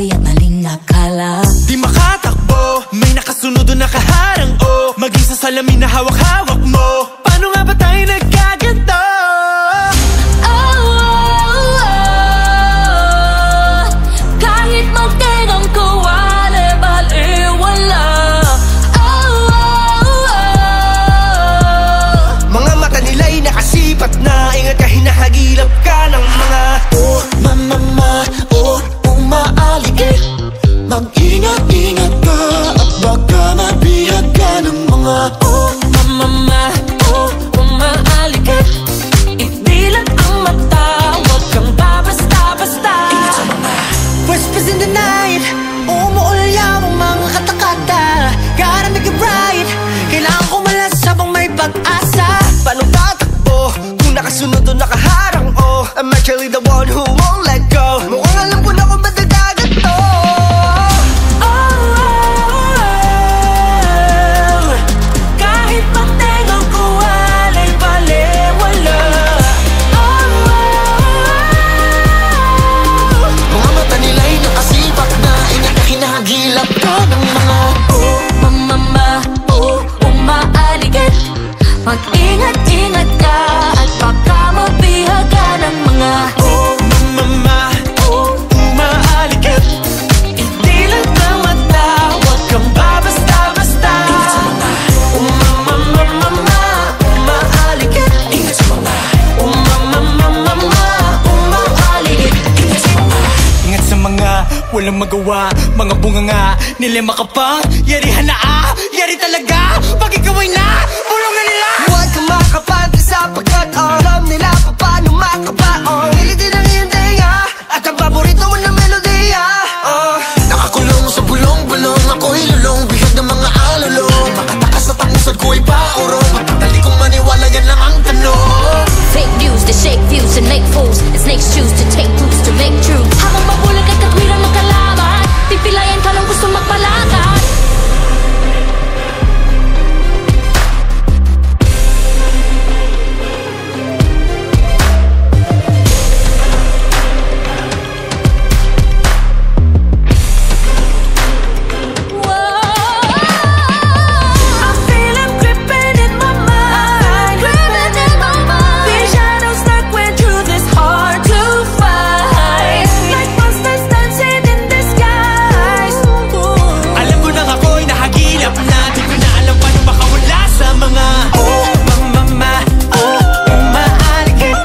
sabi at maling nakala. Di makatakbo, may nakasunod o nakaharang o maging sa salamin na hawak-hawak mo. Paano nga ba tayo nagkaganto? Kahit magtingang ko, wala. Mga mata nila'y nakasipat na, ingat ka, hinahagilap ka ng mga mama, umaaligid. Mag-ingat-ingat ka at baka mabihag ka ng mga mama, umaaligid. Idilat ang mata, huwag kang babasta-basta. whispers in the night, umuulyaw ang mga katakata. Gotta make it right, kailangan ko malas habang may pag-asa. Paano tatakbo kung nakasunod o nakaharang o I'm actually the one who won't let go. Mukhang alam ko na kung ba't nagdagat to. Kahit magtingang ko, wala'y baliwala. mga mata nila'y nakasipak na, ingat ka, hinahagilap ka ng mga Mama, umaaligid. Mag-ingat-ingat ka at baka mabihag ka ng mga Mama, umaaligid. idilat ang mata, huwag kang babasta-basta. Mama, umaaligid. ingat sa mga Mama, umaaligid. Ingat sa mga walang magawa, mga bunganga nila makapang yarihan na yari talaga. Pag ikaw ay na, bulungan nila. Huwag kang makapante sapagkat alam nila pa paano makabaon. Hilitin ang iyong tenga at ang paborito mo na melodiya. nakakulong sa bulong-bulong, ako'y lulong, bihag ng mga alulong. Makatakas at ang usad ko'y paurong, matali kong maniwala, yan lang ang tanong. Fake news, they shake views and make fools, and snakes choose to take roots to make truth. Habang mabulag at katwirang magkalaban, pipilayan ka ng gusto magpalakad. I feel it creeping in my mind, These shadows stuck when truth is hard to find, like monsters dancing in disguise. Alam ko nang ako'y nahagilap na, di ko na alam paano makawala sa mga mama, umaaligid.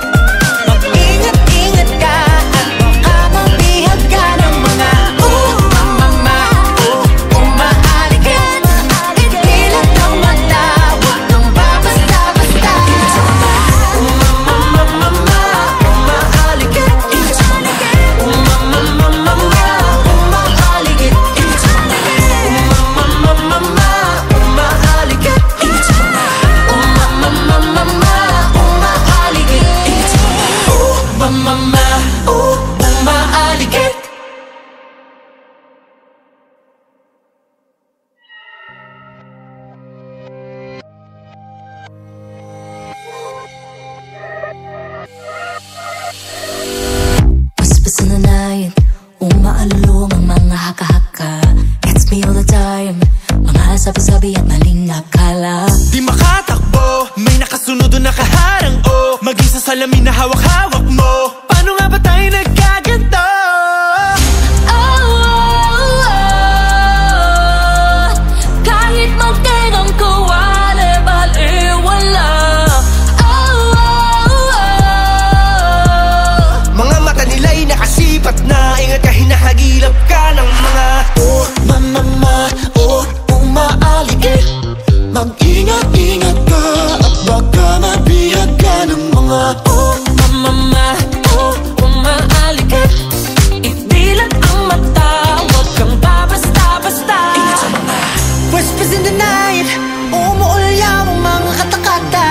Mag-ingat-ingat ka at baka mabihag ka ng mga mama, umaaligid. Idilat ang mata, huwag kang babasta-basta. Mama, umaaligid. Mama, umaaligid. Umaaligid. Whispers in the night, umaalulong ang mga haka-haka. Gets me all the time, mga sabi-sabi at maling nakala. Di makatakbo, may nakasunod o nakaharang o maging sa salamin na hawak-hawak mo. Paano nga ba tayo nagkaganto? Kahit magtingang ko, wala'y baliwala. Mga mata nila'y nakasipat na, ingat ka, hinahagilap ka ng mga mama, umaaligid. Mag-ingat-ingat ka at baka mabihag ka ng mga Mama, umaaligid. Idilat ang mata, huwag kang babasta-basta. whispers in the night, umuulyaw ang mga katakata.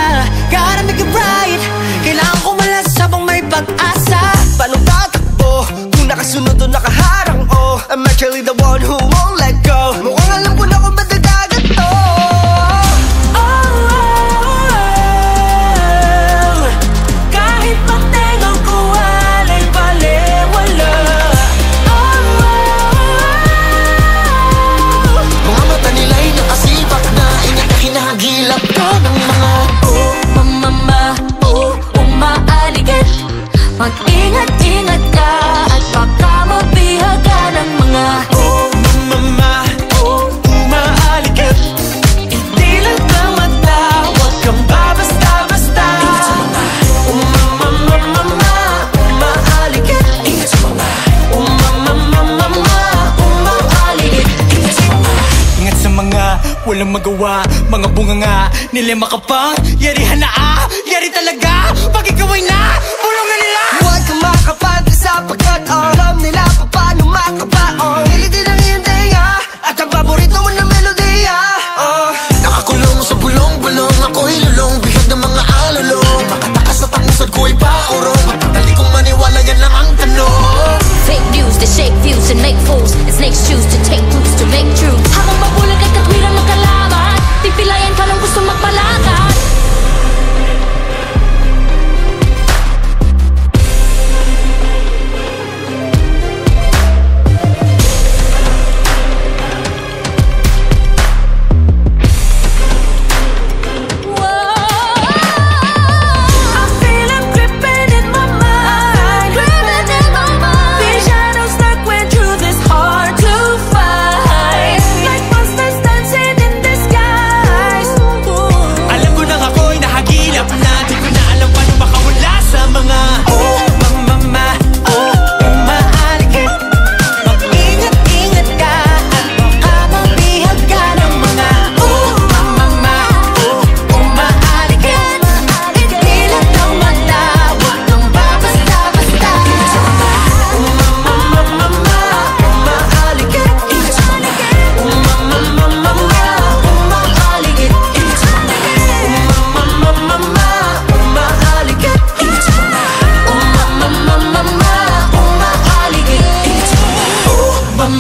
Gotta make it right, kailangan ko malas habang may pag-asa. Paano tatakbo kung nakasunod o nakaharang o I'm actually the one who won't let go. Mukhang alam ko na kung ba't nagdagat to. Kahit magtingang ko, wala'y baliwala. walang magawa. Mga bunganga, nilema ka pang yarihan na yari talaga. Pag ikaw ay na, bulungan nila. Huwag kang makapante sapagkat alam nila paano makabaon. Hilitin ang iyong tenga at ang paborito mo na melodiya. Nakakulong sa bulong-bulong, ako'y lulong, bihag ng mga alulong. Makatakas at ang usad ko'y paurong, matadali kong maniwala, yan lang ang tanong. Fake news that shake views and make fools, and snakes choose to take roots to make truth. Habang mabulag at katwiran ng kalaban, pipilayan ka ng gusto magpalakad.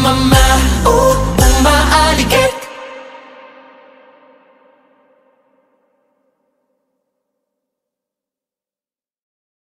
Mama